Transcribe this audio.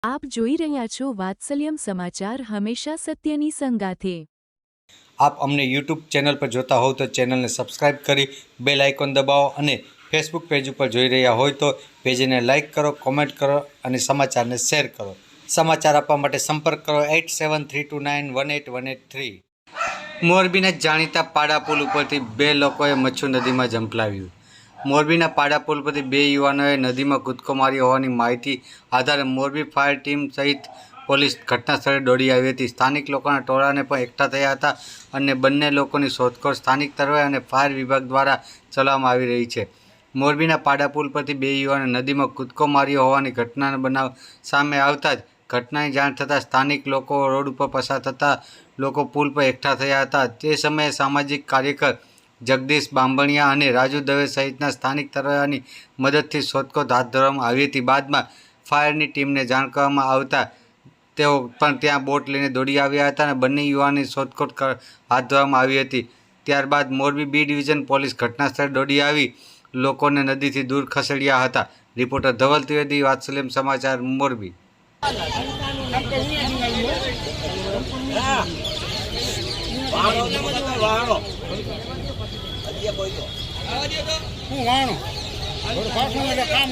આપ જોઈ રહ્યા છો વાત્સલ્યમ સમાચાર, હંમેશા સત્યની સંગાથે। आप अमने यूट्यूब चैनल पर जोता हो तो चैनल ने सब्सक्राइब करी बेल आइकन दबाવો અને फेसबुक पेज पर જોઈ રહ્યા હોય तो पेज ने लाइक करो, कॉमेंट करो અને समाचार ने शेर करो। समाचार आपवा माटे संपर्क करो 8732918183। मोरबीना जाणीता पाड़ा पुल उपरथी बे लोकोए मच्छू नदीमां ઝંપલાવ્યું। मोरबीना पाड़ा पुल परथी बे युवानोए नदीमां कूदको मार्यो होवानी माहिती आधारे मोरबी फायर टीम सहित पोलीस घटना स्थळे दौड़ी आई हती। स्थानिक लोकोना टोळाने पण एकठा थया हता અને બંને લોકોની શોધખોળ સ્થાનિક તરવે અને ફાયર વિભાગ દ્વારા ચલાવવામાં આવી રહી છે। મોરબીના પાડા પુલ પરથી બે યુવાને નદીમાં કૂદકો માર્યો હોવાની ઘટનાનો બનાવ સામે આવતા જ ઘટનાની જાણ થતાં સ્થાનિક લોકો રોડ ઉપર પસાર થતા લોકો પુલ પર એકઠા થયા હતા। તે સમયે સામાજિક કાર્યકર જગદીશ બાંભણિયા અને રાજુ દવે સહિતના સ્થાનિક તરવૈયાની મદદથી શોધખોળ હાથ ધરવામાં આવી હતી। બાદમાં ફાયરની ટીમને જાણ કરવામાં આવતા તેઓ પણ ત્યાં બોટ લઈને દોડી આવ્યા હતા અને બંને યુવાનની શોધખોળ હાથ ધરવામાં આવી હતી। ત્યારબાદ મોરબી બી ડિવિઝન પોલીસ ઘટનાસ્થળે દોડી આવી લોકોને નદીથી દૂર ખસેડ્યા હતા। રિપોર્ટર ધવલ ત્રિવેદી, વાત્સલ્યમ સમાચાર, મોરબી। કામ